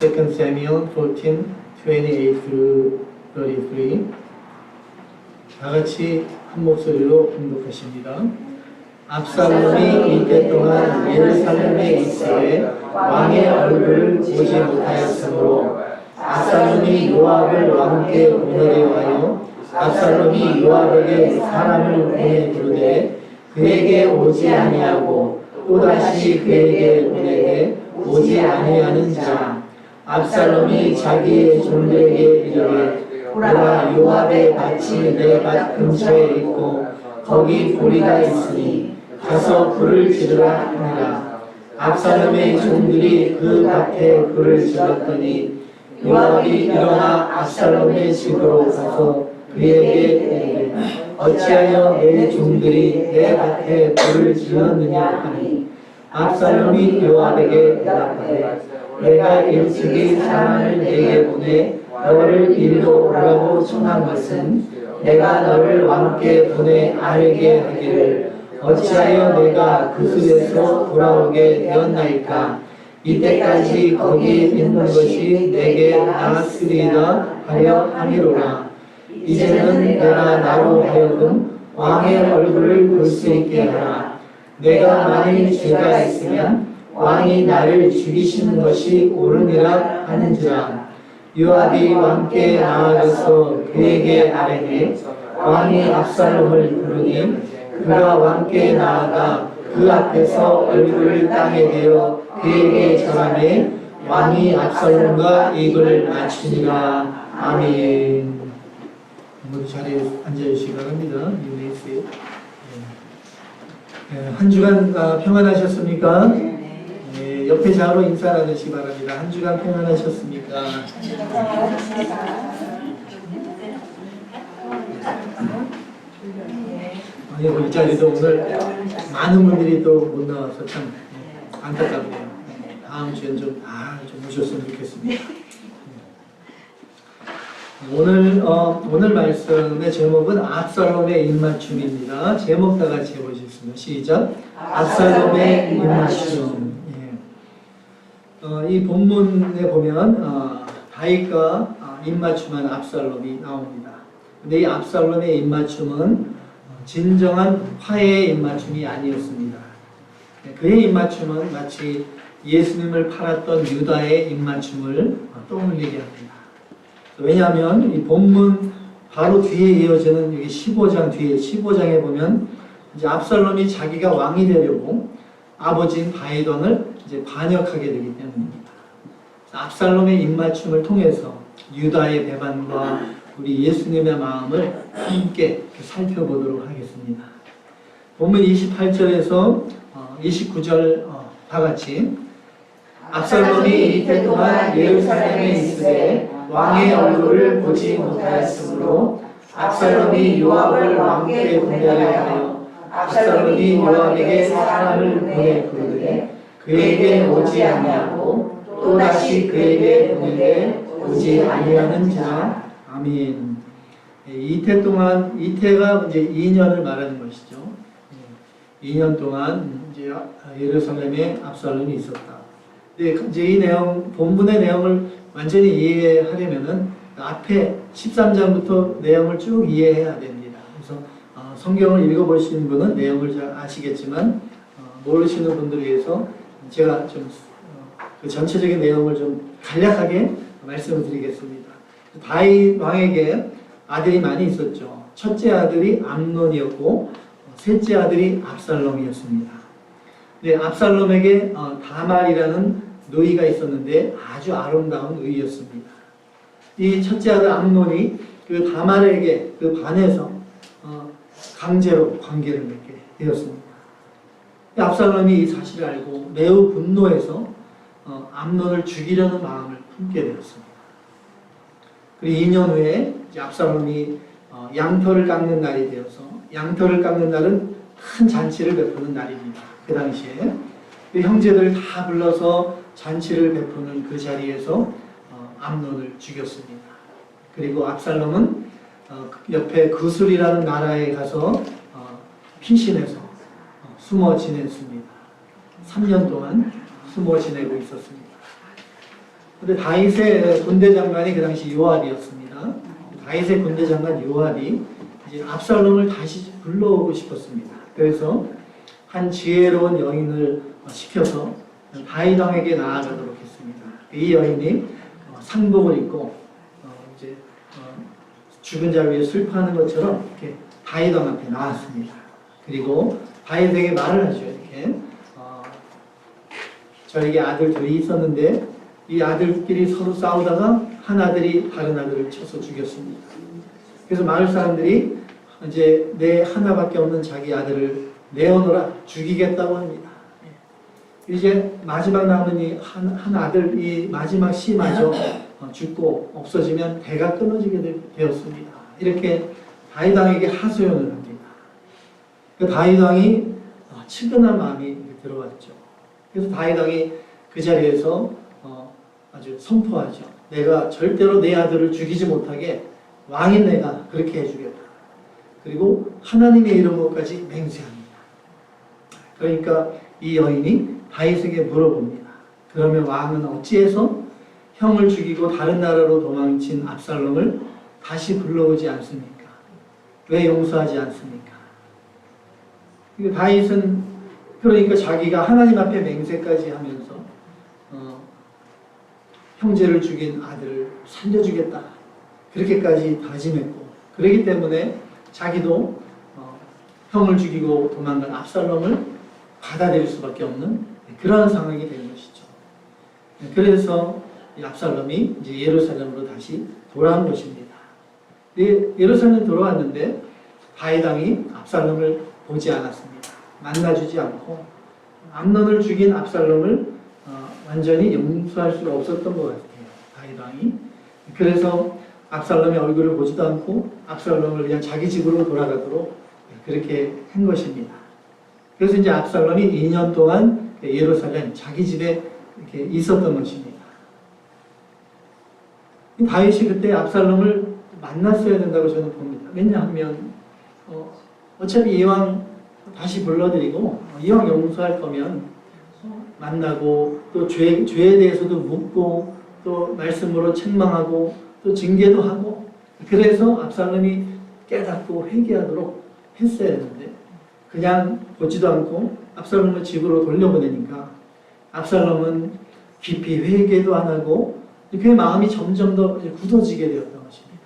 2 Samuel 14, 28 through 33. 다 같이 한 목소리로 공독하십니다. 압살롬이 이때 동안 예루살렘에 있으되 왕의 얼굴을 보지 못하였으므로 압살롬이 요압을 왕께 보내려 하여 압살롬이 요압에게 사람을 보내 부르되 그에게 오지 아니하고 또다시 그에게 보내되 오지 아니하는 자 압살롬이 자기의 종들에게 이르되 보라 요압의 밭이 내 밭 근처에 있고 거기 보리가 있으니 가서 불을 지르라 하니라. 압살롬의 종들이 그 밭에 불을 질렀더니 요압이 일어나 압살롬의 집으로 가서 그에게 이르되 어찌하여 내 종들이 내 밭에 불을 질렀느냐 하니 압살롬이 요압에게 대답하되 내가 일찍이 사람을 내게 보내 너를 이리로 오라고 청한 것은 내가 너를 왕께 보내 알게 하기를 어찌하여 내가 그 집에서 돌아오게 되었나이까. 이때까지 거기 있는 것이 내게 나았으리이다 하여 하미로라. 이제는 내가 나로 하여금 왕의 얼굴을 볼 수 있게 하라. 내가 만일 죄가 있으면 왕이 나를 죽이시는 것이 옳으니라 하는지라. 요압이 왕께 나아가서 그에게 아뢰되 왕이 압살롬을 부르니 그가 왕께 나아가 그 앞에서 얼굴을 땅에 대어 그에게 절하매 왕이 압살롬과 입을 맞추니라. 아멘. 모두 자리에 앉아주시기 바랍니다. 한 주간 평안하셨습니까? 네, 옆에 자로 인사 나누시기 바랍니다. 한 주간 평안하셨습니까? 아니, 이 자리도 오늘 많은 분들이 또 못 나와서 참 안타깝네요. 다음 주엔 좀 오셨으면 좋겠습니다. 오늘 말씀의 제목은 압살롬의 입맞춤입니다. 제목 다 같이 해보시겠습니다. 시작. 압살롬의 입맞춤. 이 본문에 보면 다윗과 입맞춤한 압살롬이 나옵니다. 근데 이 압살롬의 입맞춤은 진정한 화해의 입맞춤이 아니었습니다. 그의 입맞춤은 마치 예수님을 팔았던 유다의 입맞춤을 떠올리게 합니다. 왜냐하면 이 본문 바로 뒤에 이어지는 여기 15장 뒤에 15장에 보면 이제 압살롬이 자기가 왕이 되려고 아버지인 다윗 왕을 이제 반역하게 되기 때문입니다. 압살롬의 입맞춤을 통해서 유다의 배반과 우리 예수님의 마음을 함께 살펴보도록 하겠습니다. 본문 28절에서 29절 다 같이 압살롬이 이때 동안 예루살렘에 있으되 왕의 얼굴을 보지 못하였으므로 압살롬이 요압을 왕께 보내려 하여 압살롬이 요압에게 사람을 보내 부르되 그에게 오지 아니하고 또다시 그에게 보내되 오지 아니하는 자. 아멘. 이태 동안, 이태가 이제 2년을 말하는 것이죠. 2년 동안 이제 예루살렘에 압살롬이 있었다. 근데 이제 이 내용, 본문의 내용을 완전히 이해하려면은 앞에 13장부터 내용을 쭉 이해해야 됩니다. 그래서 성경을 읽어보시는 분은 내용을 잘 아시겠지만 모르시는 분들을 위해서 제가 좀 그 전체적인 내용을 좀 간략하게 말씀을 드리겠습니다. 다윗 왕에게 아들이 많이 있었죠. 첫째 아들이 암논이었고 셋째 아들이 압살롬이었습니다. 네, 압살롬에게 다말이라는 누이가 있었는데 아주 아름다운 누이였습니다. 이 첫째 아들 암논이 그 다말에게 그 반해서 강제로 관계를 맺게 되었습니다. 압살롬이 이 사실을 알고 매우 분노해서 암논을 죽이려는 마음을 품게 되었습니다. 그리고 2년 후에 압살롬이 양털을 깎는 날이 되어서 양털을 깎는 날은 큰 잔치를 베푸는 날입니다. 그 당시에 그 형제들을 다 불러서 잔치를 베푸는 그 자리에서 암논을 죽였습니다. 그리고 압살롬은 옆에 구술이라는 나라에 가서 피신해서 숨어 지냈습니다. 3년 동안 숨어 지내고 있었습니다. 근데 다윗의 군대 장관이 그 당시 요압이었습니다. 다윗의 군대 장관 요압이 이제 압살롬을 다시 불러오고 싶었습니다. 그래서 한 지혜로운 여인을 시켜서 다윗 왕에게 나아가도록 했습니다. 이 여인이 상복을 입고 이제 죽은 자 위에 슬퍼하는 것처럼 이렇게 다윗 왕 앞에 나왔습니다. 그리고 다윗에게 말을 하죠. 이렇게 저에게 아들 둘이 있었는데 이 아들끼리 서로 싸우다가 한 아들이 다른 아들을 쳐서 죽였습니다. 그래서 마을 사람들이 이제 내 하나밖에 없는 자기 아들을 내어놓으라 죽이겠다고 합니다. 이제 마지막 남은 이 한 아들 이 마지막 씨마저 죽고 없어지면 대가 끊어지게 되었습니다. 이렇게 다윗 왕에게 하소연을 합니다. 그 다윗 왕이 측은한 마음이 들어왔죠. 그래서 다윗 왕이 그 자리에서 아주 선포하죠. 내가 절대로 내 아들을 죽이지 못하게 왕인 내가 그렇게 해주겠다. 그리고 하나님의 이름으로까지 맹세합니다. 그러니까 이 여인이 다윗에게 물어봅니다. 그러면 왕은 어찌해서 형을 죽이고 다른 나라로 도망친 압살롬을 다시 불러오지 않습니까? 왜 용서하지 않습니까? 다윗은 그러니까 자기가 하나님 앞에 맹세까지 하면서 형제를 죽인 아들을 살려주겠다. 그렇게까지 다짐했고 그렇기 때문에 자기도 형을 죽이고 도망간 압살롬을 받아들일 수밖에 없는 그러한 상황이 된 것이죠. 그래서 압살롬이 이제 예루살렘으로 다시 돌아온 것입니다. 예루살렘 돌아왔는데 다윗 왕이 압살롬을 보지 않았습니다. 만나주지 않고 암논을 죽인 압살롬을 완전히 용서할 수가 없었던 것 같아요. 다윗 왕이. 그래서 압살롬의 얼굴을 보지도 않고 압살롬을 그냥 자기 집으로 돌아가도록 그렇게 한 것입니다. 그래서 이제 압살롬이 2년 동안 예루살렘 자기 집에 이렇게 있었던 것입니다. 다윗이 그때 압살롬을 만났어야 된다고 저는 봅니다. 왜냐하면 어차피 이왕 다시 불러드리고 이왕 용서할 거면 만나고 또 죄에 대해서도 묻고 또 말씀으로 책망하고 또 징계도 하고 그래서 압살롬이 깨닫고 회개하도록 했어야 했는데 그냥 보지도 않고 압살롬을 집으로 돌려보내니까 압살롬은 깊이 회개도 안 하고 그의 마음이 점점 더 굳어지게 되었던 것입니다.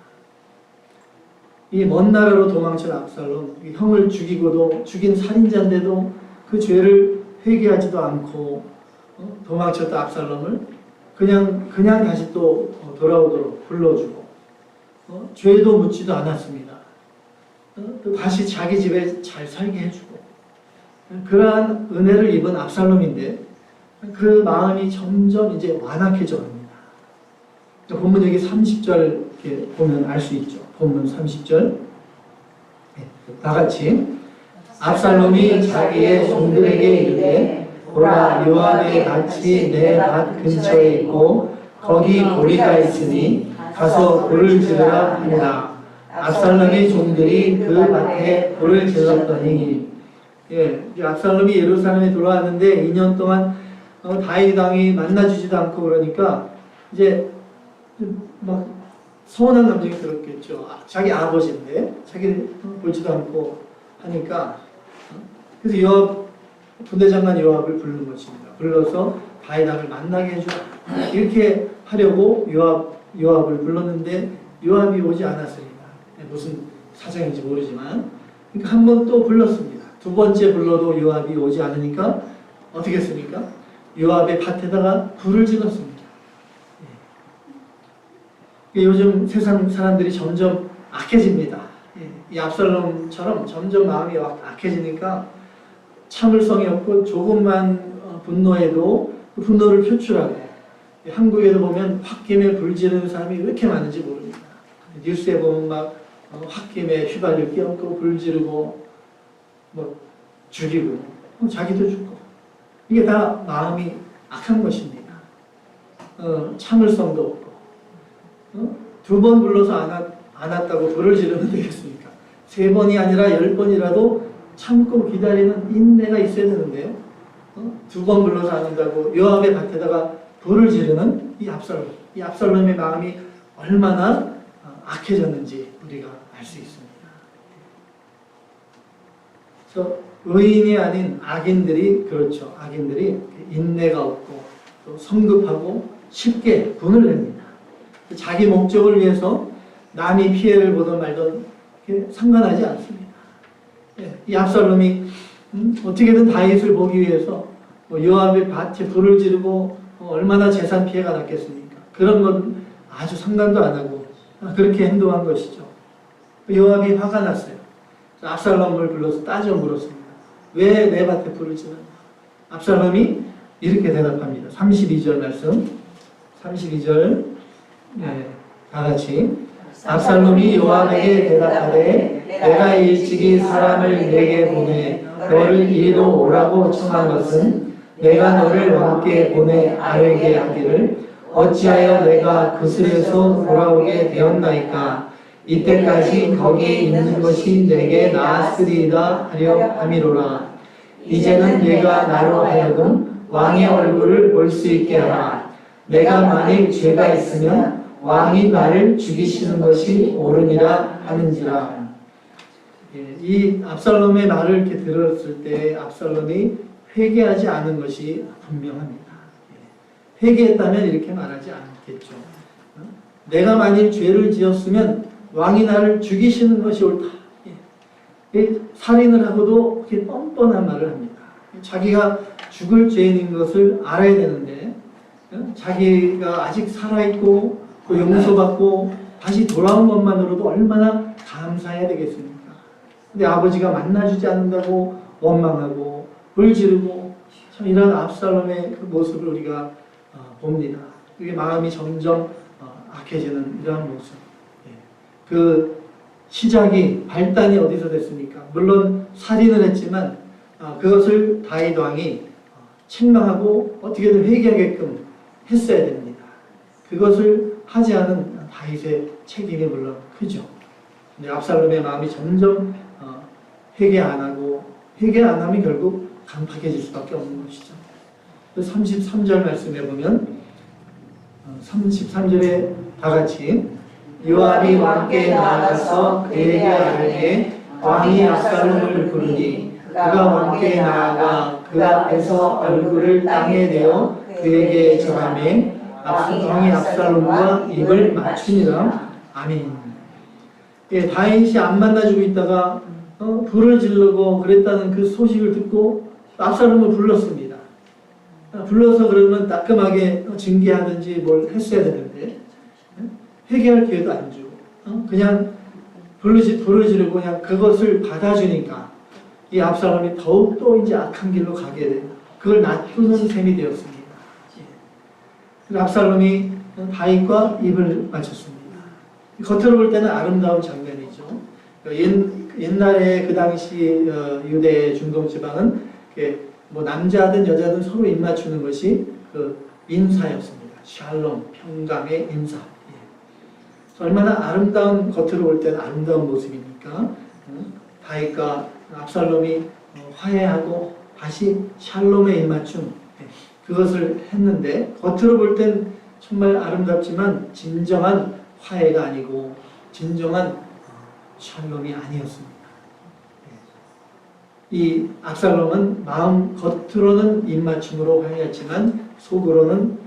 이 먼 나라로 도망친 압살롬, 형을 죽이고도 죽인 살인자인데도 그 죄를 회개하지도 않고 도망쳤던 압살롬을 그냥 다시 또 돌아오도록 불러주고 죄도 묻지도 않았습니다. 또 다시 자기 집에 잘 살게 해주고 그러한 은혜를 입은 압살롬인데 그 마음이 점점 이제 완악해져 갑니다. 본문 여기 30절 이렇게 보면 알 수 있죠. 본문 30절 다 같이 압살롬이 자기의 종들에게 이르되 보라 요압의 밭이 내 밭 근처에 있고 거기 보리가 있으니 가서 볼을 지르라 하니라. 압살롬의 종들이 그 밭에 볼을 질렀더니 압살롬이 예루살렘에 돌아왔는데 2년 동안 다윗 왕이 만나주지도 않고 그러니까 이제 막 서운한 감정이 들었겠죠. 자기 아버지인데 자기를 보지도 않고 하니까 그래서 요압 군대 장관 요압을 부르는 것입니다. 불러서 다윗 왕을 만나게 해주라 이렇게 하려고 요압을 불렀는데 요압이 오지 않았습니다. 무슨 사정인지 모르지만 그러니까 한 번 또 불렀습니다. 두 번째 불러도 요압이 오지 않으니까 어떻게 했습니까? 요압의 밭에다가 불을 질렀습니다. 요즘 세상 사람들이 점점 악해집니다. 이 압살롬처럼 점점 마음이 악해지니까 참을성이 없고 조금만 분노해도 그 분노를 표출하고 한국에도 보면 홧김에 불 지르는 사람이 왜 이렇게 많은지 모릅니다. 뉴스에 보면 막 홧김에 휘발유 끼얹고 불 지르고 뭐 죽이고 자기도 죽고 이게 다 마음이 악한 것입니다. 참을성도 없고 두 번 불러서 안 왔다고 불을 지르면 되겠습니까? 3번이 아니라 10번이라도 참고 기다리는 인내가 있어야 되는데 두 번 불러서 안 온다고 요압의 밭에다가 불을 지르는 이 압살롬의 마음이 얼마나 악해졌는지 우리가 알 수 있습니다. 그래서 의인이 아닌 악인들이 그렇죠. 악인들이 인내가 없고 또 성급하고 쉽게 분을 냅니다. 자기 목적을 위해서 남이 피해를 보든 말든 상관하지 않습니다. 이 압살롬이 어떻게든 다윗을 보기 위해서 요압의 밭에 불을 지르고 얼마나 재산 피해가 났겠습니까? 그런 건 아주 상관도 안 하고 그렇게 행동한 것이죠. 요압이 화가 났어요. 압살롬을 불러서 따져 물었습니다. 왜 내 밭에 불을 지르냐? 압살롬이 이렇게 대답합니다. 32절 말씀. 32절 다 같이. 압살롬이 요압에게 대답하되 내가 일찍이 사람을 내게 보내 너를 이리로 오라고 청한 것은 내가 너를 왕께 보내 아뢰게 하기를 어찌하여 내가 그슬에서 돌아오게 되었나이까 이때까지 거기에 있는 것이 내게 나았으리이다 하려 함이로라. 이제는 내가 나로 하여금 왕의 얼굴을 볼 수 있게 하라. 내가 만일 죄가 있으면 왕이 나를 죽이시는 것이 옳으니라 하는지라. 이 압살롬의 말을 이렇게 들었을 때 압살롬이 회개하지 않은 것이 분명합니다. 회개했다면 이렇게 말하지 않겠죠. 내가 만일 죄를 지었으면 왕이 나를 죽이시는 것이 옳다. 살인을 하고도 이렇게 뻔뻔한 말을 합니다. 자기가 죽을 죄인인 것을 알아야 되는데 자기가 아직 살아있고 또 용서받고 다시 돌아온 것만으로도 얼마나 감사해야 되겠습니까? 근데 아버지가 만나주지 않는다고 원망하고 불 지르고 참 이런 압살롬의 그 모습을 우리가 봅니다. 그게 마음이 점점 악해지는 이러한 모습. 그 시작이 발단이 어디서 됐습니까? 물론 살인을 했지만 그것을 다윗 왕이 책망하고 어떻게든 회개하게끔 했어야 됩니다. 그것을 하지 않은 다윗의 책임이 물론 크죠. 근데 압살롬의 마음이 점점 회개 안 하고 회개 안 하면 결국 강팍해질 수밖에 없는 것이죠. 33절 말씀에 보면 33절에 다 같이 요압이 왕께 나아가서 그에게 아뢰되 왕이 압살롬을 부르니 그가 왕께 나아가 그 앞에서 얼굴을 땅에 대어 그에게 절하매 왕이 압살롬과 입을 맞추니라. 아멘. 다윗이 안 만나주고 있다가 불을 지르고 그랬다는 그 소식을 듣고 압살롬을 불렀습니다. 불러서 그러면 따끔하게 징계하든지 뭘 했어야 되는데 회개할 기회도 안 주고 그냥 불을 지르고 그냥 그것을 받아주니까 이 압살롬이 더욱더 이제 악한 길로 가게 돼요. 그걸 놔두는 셈이 되었습니다. 압살롬이 다윗과 입을 맞췄습니다. 겉으로 볼 때는 아름다운 장면이죠. 옛날에 그 당시 유대 중동 지방은 뭐 남자든 여자든 서로 입 맞추는 것이 그 인사였습니다. 샬롬, 평강의 인사. 얼마나 아름다운, 겉으로 볼 때는 아름다운 모습이니까 다윗과 압살롬이 화해하고 다시 샬롬의 입맞춤 그것을 했는데 겉으로 볼 땐 정말 아름답지만 진정한 화해가 아니고 진정한 샬롬이 아니었습니다. 이 압살롬은 마음 겉으로는 입맞춤으로 화해했지만 속으로는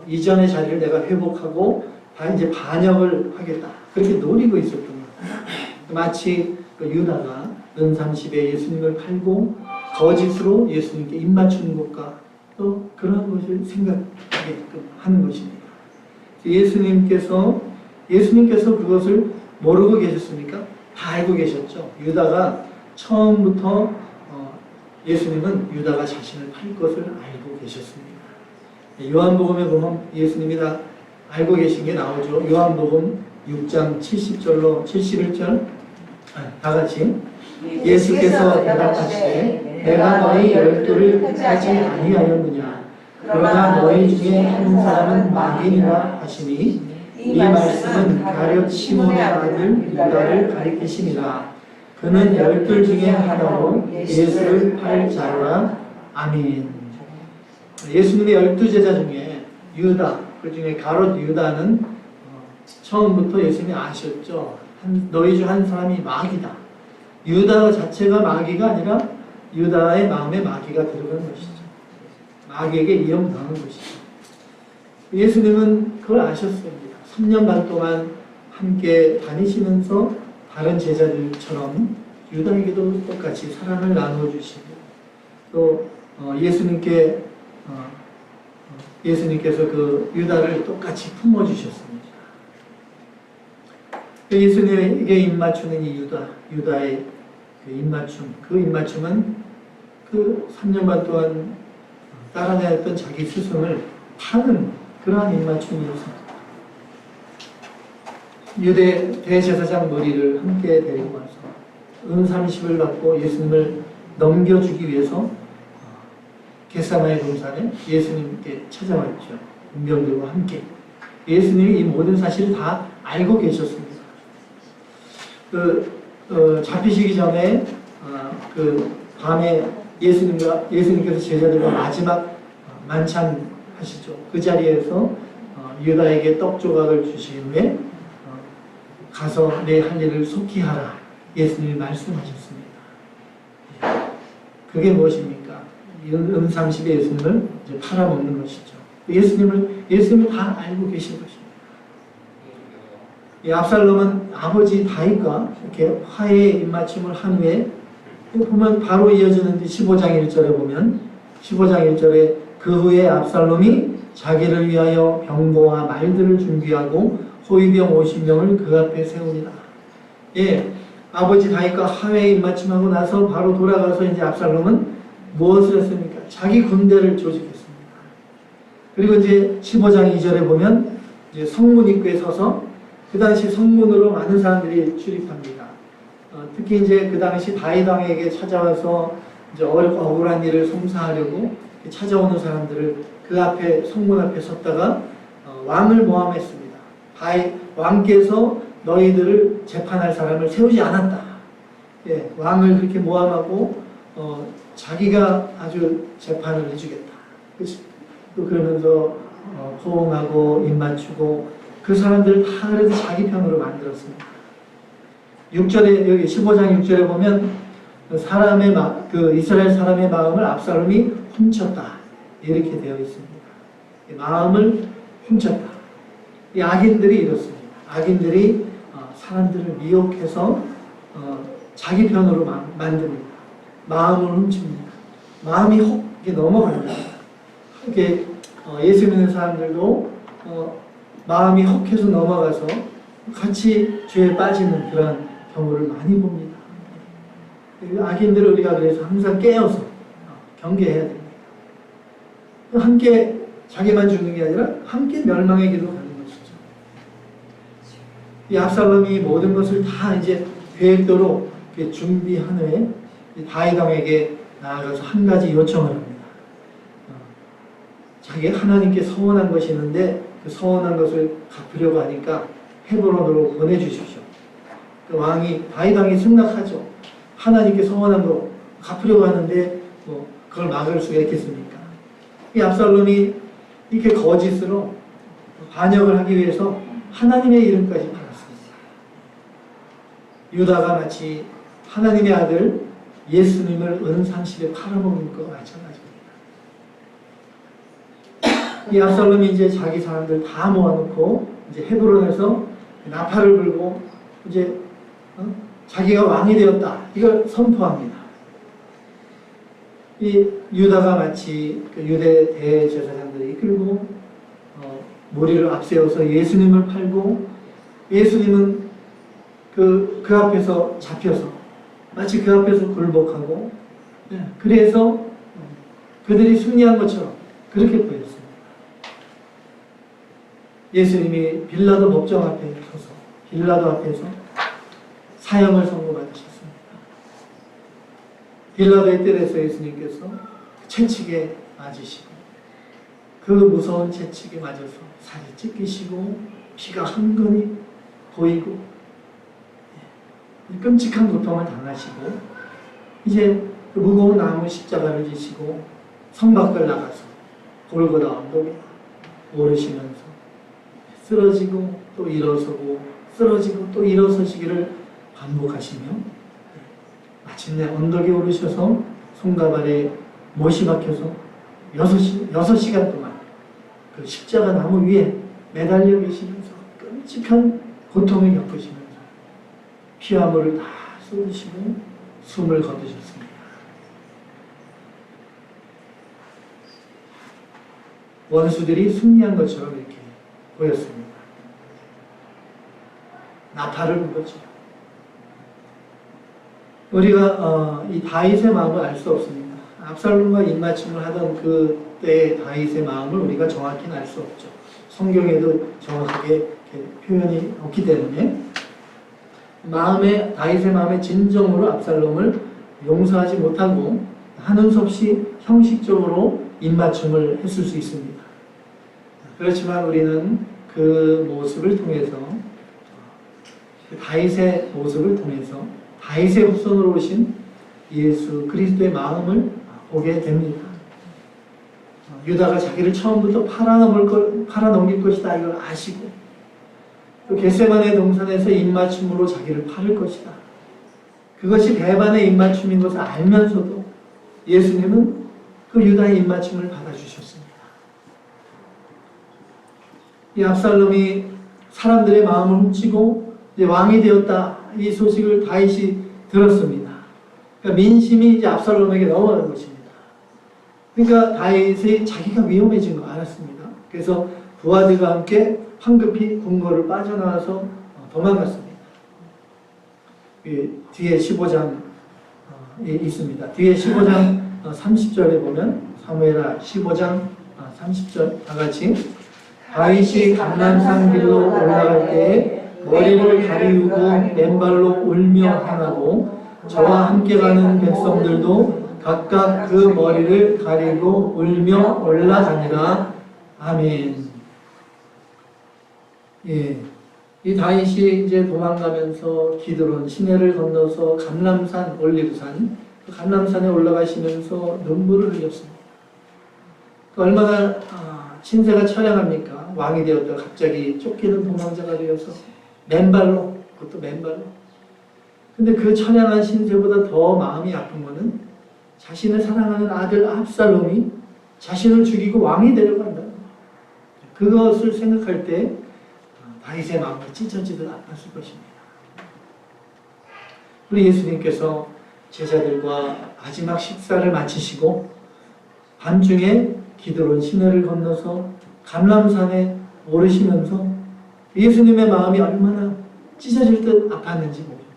이전의 자리를 내가 회복하고 이제 반역을 하겠다 그렇게 노리고 있었던 거예요. 마치 유다가 은30에 예수님을 팔고 거짓으로 예수님께 입맞추는 것과 또 그런 것을 생각하게끔 하는 것입니다. 예수님께서 그것을 모르고 계셨습니까? 다 알고 계셨죠. 유다가 처음부터 예수님은 유다가 자신을 팔 것을 알고 계셨습니다. 요한복음에 보면 예수님이 다 알고 계신 게 나오죠. 요한복음 6장 70절로 71절 다 같이 예수께서 대답하시되 내가 너희 12를 택하지 아니하였느냐 그러나 너희 중에 한 사람은 마귀니라 하시니 이 말씀은 가룟 시몬의 아들 유다를 가리키심이라. 그는 12 중에 하나로 예수를 팔 자라. 아멘. 예수님의 12제자 중에 유다 그 중에 가롯 유다는 처음부터 예수님이 아셨죠. 너희 중 한 사람이 마귀다. 유다 자체가 마귀가 아니라 유다의 마음에 마귀가 들어간 것이죠. 마귀에게 이용당한 것이죠. 예수님은 그걸 아셨습니다. 3년 반 동안 함께 다니시면서 다른 제자들처럼 유다에게도 똑같이 사랑을 나눠주시고 또 예수님께서 그 유다를 똑같이 품어주셨습니다. 예수님에게 입맞추는 이 유다의 그 입맞춤은 그 3년 반 동안 따라다녔던 자기 스승을 파는 그러한 입맞춤이었습니다. 유대 대제사장 무리를 함께 데리고 와서 은 30을 받고 예수님을 넘겨주기 위해서 겟세마네 동산에 예수님께 찾아왔죠. 군병들과 함께. 예수님이 이 모든 사실을 다 알고 계셨습니다. 잡히시기 전에 그 밤에 예수님께서 제자들과 마지막 만찬 하시죠. 그 자리에서 유다에게 떡 조각을 주신 후에 가서 내 할 일을 속히 하라. 예수님이 말씀하셨습니다. 그게 무엇입니까? 은 30의 예수님을 이제 팔아먹는 것이죠. 예수님을 다 알고 계신 것입니다. 이 압살롬은 아버지 다윗과 이렇게 화해의 입맞춤을 한 후에 보면 바로 이어지는데 15장 1절에 보면 15장 1절에 그 후에 압살롬이 자기를 위하여 병거와 말들을 준비하고 호위병 50명을 그 앞에 세우니라. 예, 아버지 다윗과 화해의 입맞춤하고 나서 바로 돌아가서 이제 압살롬은 무엇을 했습니까? 자기 군대를 조직했습니다. 그리고 이제 15장 2절에 보면 이제 성문 입구에 서서 그 당시 성문으로 많은 사람들이 출입합니다. 특히 이제 그 당시 다윗 왕에게 찾아와서 이제 억울한 일을 송사하려고 찾아오는 사람들을 그 앞에 성문 앞에 섰다가 왕을 모함했습니다. 왕께서 너희들을 재판할 사람을 세우지 않았다. 예, 왕을 그렇게 모함하고 자기가 아주 재판을 해주겠다. 그러면서 포옹하고 입맞추고 그 사람들을 다 그래서 자기 편으로 만들었습니다. 6절에 여기 15장 6절에 보면 그 이스라엘 사람의 마음을 압살롬이 훔쳤다. 이렇게 되어 있습니다. 마음을 훔쳤다. 이 악인들이 이렇습니다. 악인들이 사람들을 미혹해서 자기 편으로 만듭니다. 마음을 훔칩니다. 마음이 혹 넘어갑니다. 이렇게 예수 믿는 사람들도 마음이 혹해서 넘어가서 같이 죄에 빠지는 그런 경우를 많이 봅니다. 악인들을 우리가 그래서 항상 깨어서 경계해야 됩니다. 함께 자기만 죽는 게 아니라 함께 멸망의 길로 가는 것이죠. 이 압살롬이 모든 것을 다 이제 계획대로 준비한 후에 다윗 왕에게 나아가서 한 가지 요청을 합니다. 자기 하나님께 서원한 것이 있는데 그 서원한 것을 갚으려고 하니까 헤브론으로 보내주십시오. 그 다윗 왕이 승낙하죠. 하나님께 서원한 거 갚으려고 하는데 그걸 막을 수가 있겠습니까? 이 압살롬이 이렇게 거짓으로 반역을 하기 위해서 하나님의 이름까지 팔았습니다. 유다가 마치 하나님의 아들 예수님을 은 30에 팔아먹은 것과 마찬가지입니다. 이 압살롬이 이제 자기 사람들 다 모아놓고 이제 헤브론에서 나팔을 불고 이제 자기가 왕이 되었다. 이걸 선포합니다. 이 유다가 마치 그 유대 대제사장들이 이끌고 무리를 앞세워서 예수님을 팔고 예수님은 그 앞에서 잡혀서 마치 그 앞에서 굴복하고 그래서 그들이 승리한 것처럼 그렇게 보였습니다. 예수님이 빌라도 법정 앞에 서서 빌라도 앞에서 사형을 선고받으셨습니다. 빌라도의 뜰에서 예수님께서 채찍에 맞으시고 그 무서운 채찍에 맞아서 살이 찢기시고 피가 흥건히 보이고 끔찍한 고통을 당하시고 이제 그 무거운 나무 십자가를 지시고 성 밖을 나가서 골고다 언덕에 오르시면서 쓰러지고 또 일어서고 쓰러지고 또 일어서시기를 반복하시며 마침내 언덕에 오르셔서 손과 발에 못이 박혀서 6시간 동안 그 십자가 나무 위에 매달려 계시면서 끔찍한 고통을 겪으시면서 피와 물을 다 쏟으시고 숨을 거두셨습니다. 원수들이 승리한 것처럼 이렇게 보였습니다. 나팔을 불었죠. 우리가 이 다윗의 마음을 알 수 없습니다. 압살롬과 입맞춤을 하던 그때의 다윗의 마음을 우리가 정확히는 알 수 없죠. 성경에도 정확하게 표현이 없기 때문에 다윗의 마음의 진정으로 압살롬을 용서하지 못하고 하는 수 없이 형식적으로 입맞춤을 했을 수 있습니다. 그렇지만 우리는 그 모습을 통해서 다윗의 모습을 통해서 다윗의 후손으로 오신 예수 그리스도의 마음을 보게 됩니다. 유다가 자기를 처음부터 팔아넘길 것이다 이걸 아시고 또 겟세마네 동산에서 입맞춤으로 자기를 팔을 것이다. 그것이 배반의 입맞춤인 것을 알면서도 예수님은 그 유다의 입맞춤을 받아주셨습니다. 이 압살롬이 사람들의 마음을 훔치고 이제 왕이 되었다 이 소식을 다윗이 들었습니다. 그러니까 민심이 이제 압살롬에게 넘어가는 것입니다. 그러니까 다윗이 자기가 위험해진 거 알았습니다. 그래서 부하들과 함께 황급히 궁궐을 빠져나와서 도망갔습니다. 뒤에 15장 있습니다. 뒤에 15장 30절에 보면 사무엘하 15장 30절 다 같이 다윗이 감람산 길로 올라갈 때에 머리를 가리우고 맨발로 울며 행하고 저와 함께 가는 백성들도 각각 그 머리를 가리고 울며 올라가니라. 아멘. 예, 이 다윗이 이제 도망가면서 기드론 시내를 건너서 감람산 올리브산 그 감람산에 올라가시면서 눈물을 흘렸습니다. 얼마나 신세가 처량합니까? 왕이 되었다 갑자기 쫓기는 도망자가 되어서 맨발로, 그것도 맨발로. 근데 그 처량한 신세보다 더 마음이 아픈 것은 자신을 사랑하는 아들 압살롬이 자신을 죽이고 왕이 되려고 한다는 거예요. 그것을 생각할 때 다윗의 마음이 찢어지듯 아팠을 것입니다. 우리 예수님께서 제자들과 마지막 식사를 마치시고 밤중에 기드론 시내를 건너서 감람산에 오르시면서 예수님의 마음이 얼마나 찢어질 듯 아팠는지 모릅니다.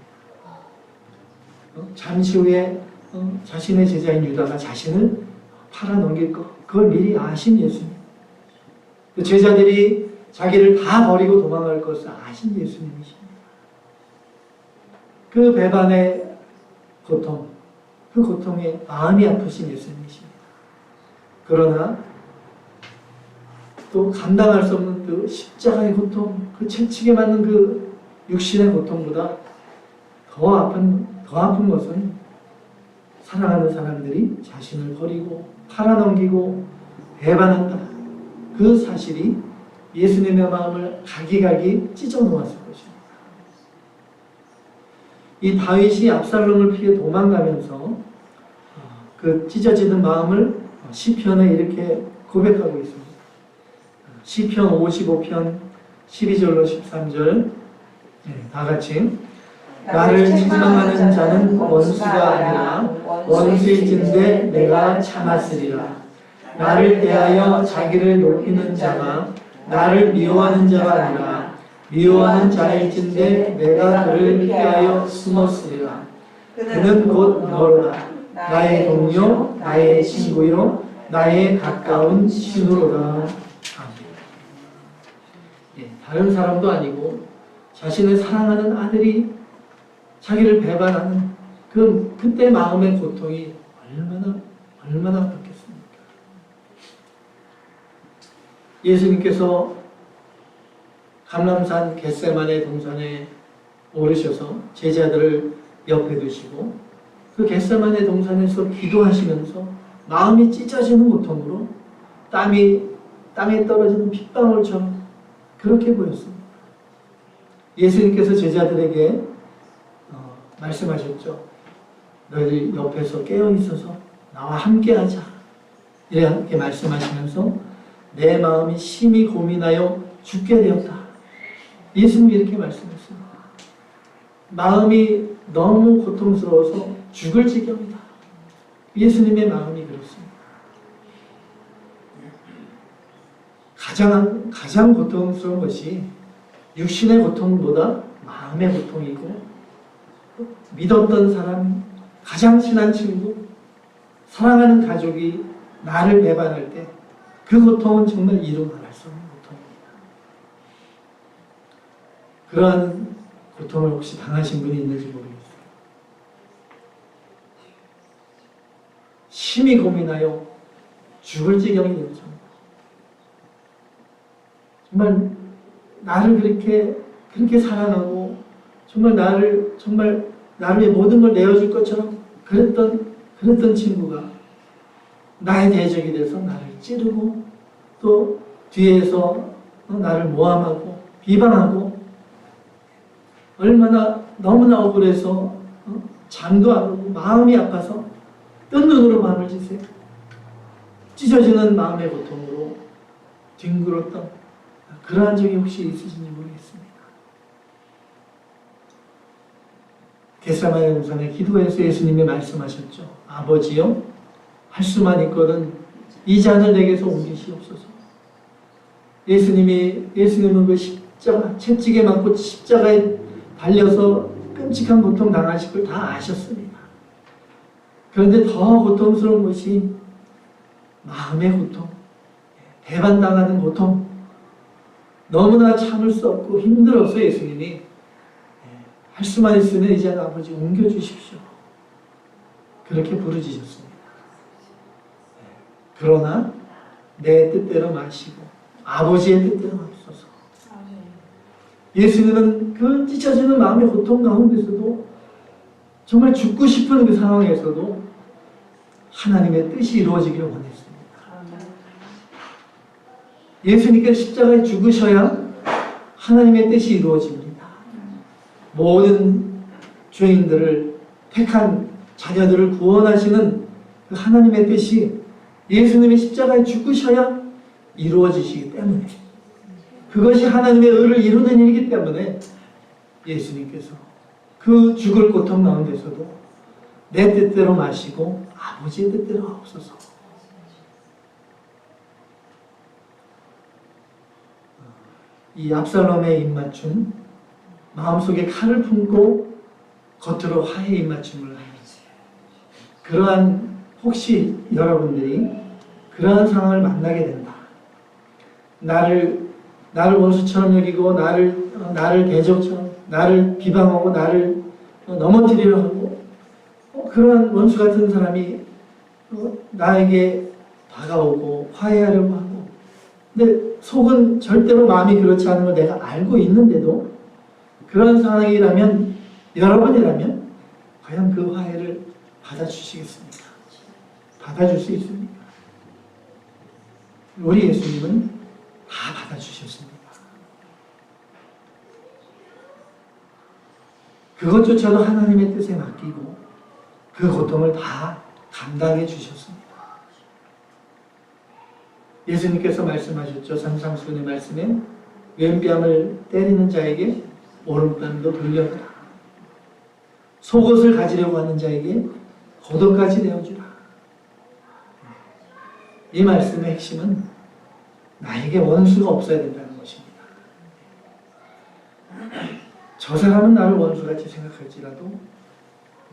잠시 후에 자신의 제자인 유다가 자신을 팔아넘길 것, 그걸 미리 아신 예수님. 제자들이 자기를 다 버리고 도망갈 것을 아신 예수님이십니다. 그 배반의 고통, 그 고통에 마음이 아프신 예수님이십니다. 그러나 또 감당할 수 없는 그 십자가의 고통, 그 채찍에 맞는 그 육신의 고통보다 더 아픈 것은 사랑하는 사람들이 자신을 버리고 팔아넘기고 배반한다. 그 사실이 예수님의 마음을 갈기갈기 찢어 놓았을 것입니다. 이 다윗이 압살롬을 피해 도망가면서 그 찢어지는 마음을 시편에 이렇게 고백하고 있습니다. 시편 55편 12절로 13절 다 같이 나를 책망하는 자는 원수가 아니라 원수일진데 내가 참았으리라. 나를 대하여 자기를 높이는 자가 나를 미워하는 자가 아니라 미워하는 자일진데 내가 그를 피하여 숨었으리라. 그는 곧 너로다. 나의 동료, 나의 친구요, 나의 가까운 친구로다. 다른 사람도 아니고 자신을 사랑하는 아들이 자기를 배반하는 그때 마음의 고통이 얼마나 아팠겠습니까? 예수님께서 감람산 겟세마네 동산에 오르셔서 제자들을 옆에 두시고 그 겟세마네 동산에서 기도하시면서 마음이 찢어지는 고통으로 땀이 땅에 떨어지는 핏방울처럼 그렇게 보였습니다. 예수님께서 제자들에게 말씀하셨죠. 너희들 옆에서 깨어 있어서 나와 함께 하자. 이렇게 말씀하시면서 내 마음이 심히 고민하여 죽게 되었다. 예수님이 이렇게 말씀했습니다. 마음이 너무 고통스러워서 죽을 지경이다. 예수님의 마음이 그렇습니다. 가장 고통스러운 것이 육신의 고통보다 마음의 고통이고, 믿었던 사람, 가장 친한 친구, 사랑하는 가족이 나를 배반할 때 그 고통은 정말 이루 말할 수 없는 고통입니다. 그러한 고통을 혹시 당하신 분이 있는지 모르겠어요. 심히 고민하여 죽을 지경이 되었죠. 정말 나를 그렇게 사랑하고 정말 나를 위해 모든 걸 내어줄 것처럼 그랬던 친구가 나의 대적이 돼서 나를 찌르고 또 뒤에서 나를 모함하고 비방하고 얼마나 너무나 억울해서 잠도 안 오고 마음이 아파서 뜬 눈으로 마음을 지세요. 찢어지는 마음의 고통으로 뒹굴었던 그러한 적이 혹시 있으신지 모르겠습니다. 겟세마네 동산에 기도해서 예수님이 말씀하셨죠. 아버지요, 할 수만 있거든 이 잔을 내게서 옮기시옵소서. 예수님은 그 십자가, 채찍에 맞고 십자가에 달려서 끔찍한 고통 당하실 걸 다 아셨습니다. 그런데 더 고통스러운 것이 마음의 고통, 배반당하는 고통, 너무나 참을 수 없고 힘들어서 예수님이 할 수만 있으면 이제 아버지 옮겨주십시오. 그렇게 부르짖으셨습니다. 그러나 내 뜻대로 마시고 아버지의 뜻대로 하소서. 예수님은 그 찢어지는 마음의 고통 가운데서도 정말 죽고 싶은 그 상황에서도 하나님의 뜻이 이루어지기를 원했습니다. 예수님께서 십자가에 죽으셔야 하나님의 뜻이 이루어집니다. 모든 죄인들을 택한 자녀들을 구원하시는 그 하나님의 뜻이 예수님이 십자가에 죽으셔야 이루어지시기 때문에, 그것이 하나님의 의를 이루는 일이기 때문에 예수님께서 그 죽을 고통 가운데서도 내 뜻대로 마시고 아버지의 뜻대로 하옵소서. 이 압살롬의 입맞춤, 마음속에 칼을 품고 겉으로 화해 입맞춤을 하는, 그러한, 혹시 여러분들이 그러한 상황을 만나게 된다. 나를 원수처럼 여기고 나를 대적처럼, 나를 비방하고 나를 넘어뜨리려 하고 그러한 원수 같은 사람이 나에게 다가오고 화해하려고 하고, 근데 속은 절대로 마음이 그렇지 않은 걸 내가 알고 있는데도 그런 상황이라면, 여러분이라면 과연 그 화해를 받아주시겠습니까? 받아줄 수 있습니까? 우리 예수님은 다 받아주셨습니다. 그것조차도 하나님의 뜻에 맡기고 그 고통을 다 감당해 주셨습니다. 예수님께서 말씀하셨죠. 산상수훈의 말씀에 왼뺨을 때리는 자에게 오른뺨도 돌려주라. 속옷을 가지려고 하는 자에게 겉옷까지 내어주라. 이 말씀의 핵심은 나에게 원수가 없어야 된다는 것입니다. 저 사람은 나를 원수같이 생각할지라도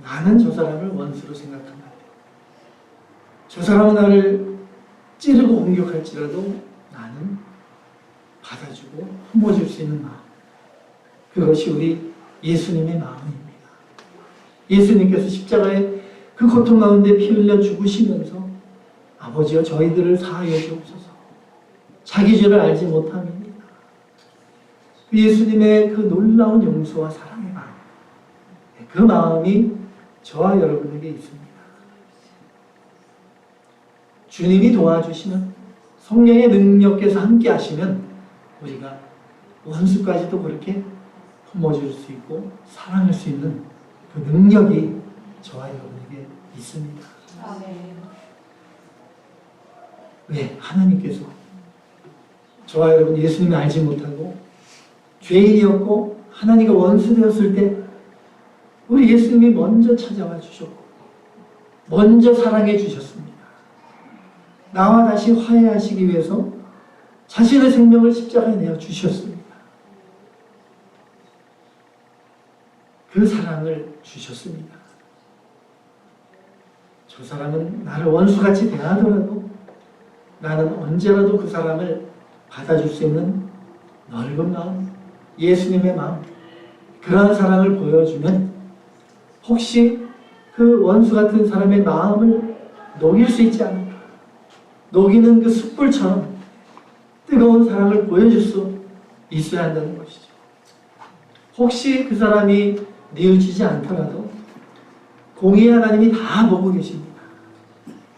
나는 저 사람을 원수로 생각하면 안 돼요. 저 사람은 나를 찌르고 공격할지라도 나는 받아주고 품어줄 수 있는 마음, 그것이 우리 예수님의 마음입니다. 예수님께서 십자가에 그 고통 가운데 피 흘려 죽으시면서 아버지여 저희들을 사하여 주옵소서, 자기 죄를 알지 못함입니다. 예수님의 그 놀라운 용서와 사랑의 마음, 그 마음이 저와 여러분에게 있습니다. 주님이 도와주시면 성령의 능력께서 함께 하시면 우리가 원수까지도 그렇게 품어줄 수 있고 사랑할 수 있는 그 능력이 저와 여러분에게 있습니다. 왜? 하나님께서 저와 여러분 예수님을 알지 못하고 죄인이었고 하나님과 원수되었을 때 우리 예수님이 먼저 찾아와 주셨고 먼저 사랑해 주셨습니다. 나와 다시 화해하시기 위해서 자신의 생명을 십자가에 내어 주셨습니다. 그 사랑을 주셨습니다. 저 사람은 나를 원수같이 대하더라도 나는 언제라도 그 사람을 받아줄 수 있는 넓은 마음, 예수님의 마음, 그러한 사랑을 보여주면 혹시 그 원수 같은 사람의 마음을 녹일 수 있지 않을까? 녹이는 그 숯불처럼 뜨거운 사랑을 보여줄 수 있어야 한다는 것이죠. 혹시 그 사람이 뉘우치지 않더라도 공의의 하나님이 다 보고 계십니다.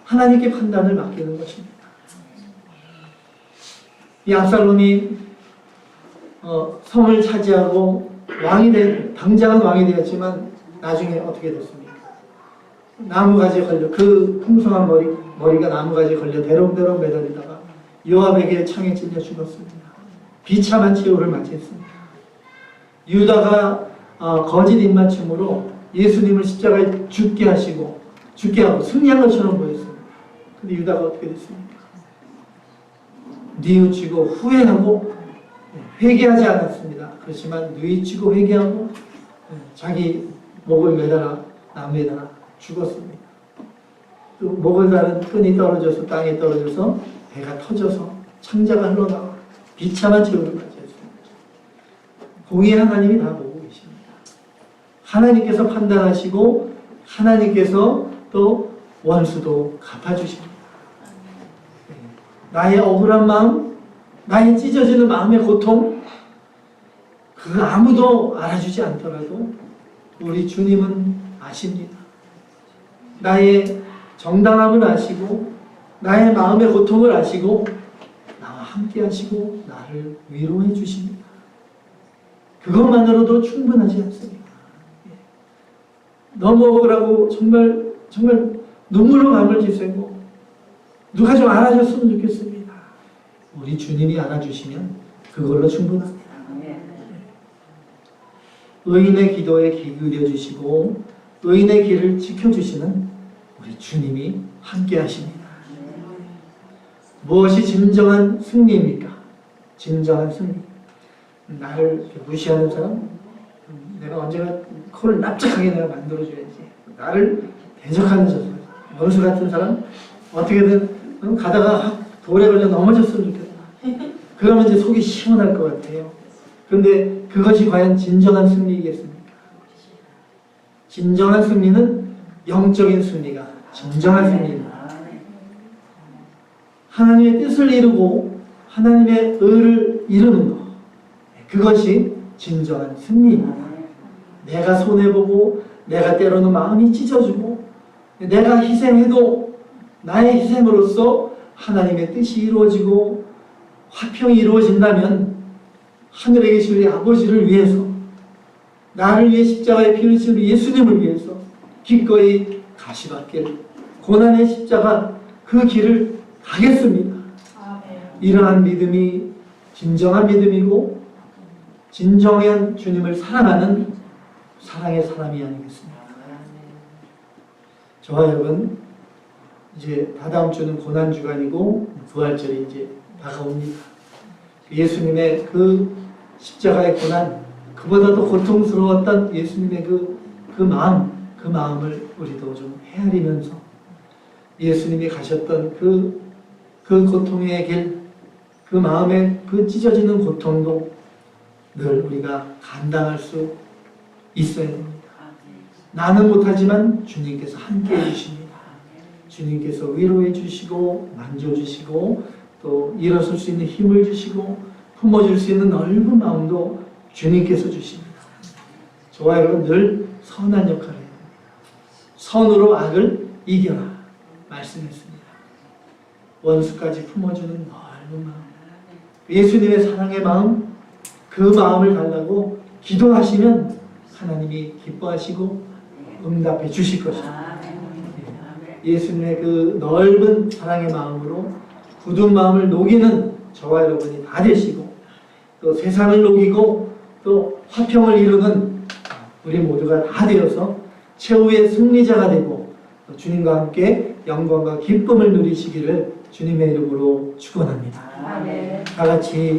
하나님께 판단을 맡기는 것입니다. 이 압살롬이 성을 차지하고 당장은 왕이 되었지만 나중에 어떻게 됐습니까? 나무가지에 걸려 그 풍성한 머리가 나무가지에 걸려 대롱대롱 매달리다가 요압에게 창에 찔려 죽었습니다. 비참한 최후를 맞이했습니다. 유다가 거짓 입맞춤으로 예수님을 십자가에 죽게 하고 승리한 것처럼 보였습니다. 근데 유다가 어떻게 됐습니까? 뉘우치고 후회하고 회개하지 않았습니다. 그렇지만 뉘우치고 회개하고 자기 목을 매달아 나무에다가 죽었습니다. 또 목을 다른 끈이 떨어져서 땅에 떨어져서 배가 터져서 창자가 흘러나와 비참한 최후를 맞이했습니다. 공의의 하나님이 다 보고 계십니다. 하나님께서 판단하시고 하나님께서 또 원수도 갚아주십니다. 나의 억울한 마음, 나의 찢어지는 마음의 고통, 그 아무도 알아주지 않더라도 우리 주님은 아십니다. 나의 정당함을 아시고 나의 마음의 고통을 아시고 나와 함께 하시고 나를 위로해 주십니다. 그것만으로도 충분하지 않습니다. 너무 억울하고 정말 눈물로 마음을 지새고 누가 좀 알아줬으면 좋겠습니다. 우리 주님이 알아주시면 그걸로 충분합니다. 의인의 기도에 귀 기울여 주시고 의인의 길을 지켜주시는 우리 주님이 함께 하십니다. 무엇이 진정한 승리입니까? 진정한 승리. 나를 무시하는 사람, 내가 언제나 코를 납작하게 내가 만들어줘야지. 나를 대적하는 저 사람, 원수 같은 사람, 어떻게든 가다가 돌에 걸려 넘어졌으면 좋겠다. 그러면 이제 속이 시원할 것 같아요. 그런데 그것이 과연 진정한 승리이겠습니까? 진정한 승리는 영적인 승리가 진정한 승리입니다. 하나님의 뜻을 이루고 하나님의 의를 이루는 것, 그것이 진정한 승리입니다. 내가 손해보고 내가 때로는 마음이 찢어지고 내가 희생해도 나의 희생으로서 하나님의 뜻이 이루어지고 화평이 이루어진다면 하늘에 계신 우리 아버지를 위해서, 나를 위해 십자가에 피 흘리신 우리 예수님을 위해서 기꺼이 가시밭길 고난의 십자가 그 길을 가겠습니다. 이러한 믿음이 진정한 믿음이고 진정한 주님을 사랑하는 사랑의 사람이 아니겠습니까? 저와 여러분, 이제 다다음 주는 고난주간이고 부활절이 이제 다가옵니다. 예수님의 그 십자가의 고난, 그보다도 고통스러웠던 예수님의 그 마음을 우리도 좀 헤아리면서 예수님이 가셨던 그 고통의 길, 그 마음의 그 찢어지는 고통도 늘 우리가 감당할 수 있어야 됩니다. 나는 못하지만 주님께서 함께 해주십니다. 주님께서 위로해 주시고 만져주시고 또 일어설 수 있는 힘을 주시고 품어줄 수 있는 넓은 마음도 주님께서 주십니다. 저와 여러분 늘 선한 역할을 해요. 선으로 악을 이겨라 말씀했습니다. 원수까지 품어주는 넓은 마음, 예수님의 사랑의 마음, 그 마음을 달라고 기도하시면 하나님이 기뻐하시고 응답해 주실 것입니다. 예수님의 그 넓은 사랑의 마음으로 굳은 마음을 녹이는 저와 여러분이 다 되시고, 또 세상을 녹이고 또 화평을 이루는 우리 모두가 다 되어서 최후의 승리자가 되고 또 주님과 함께 영광과 기쁨을 누리시기를 주님의 이름으로 축원합니다. 다 같이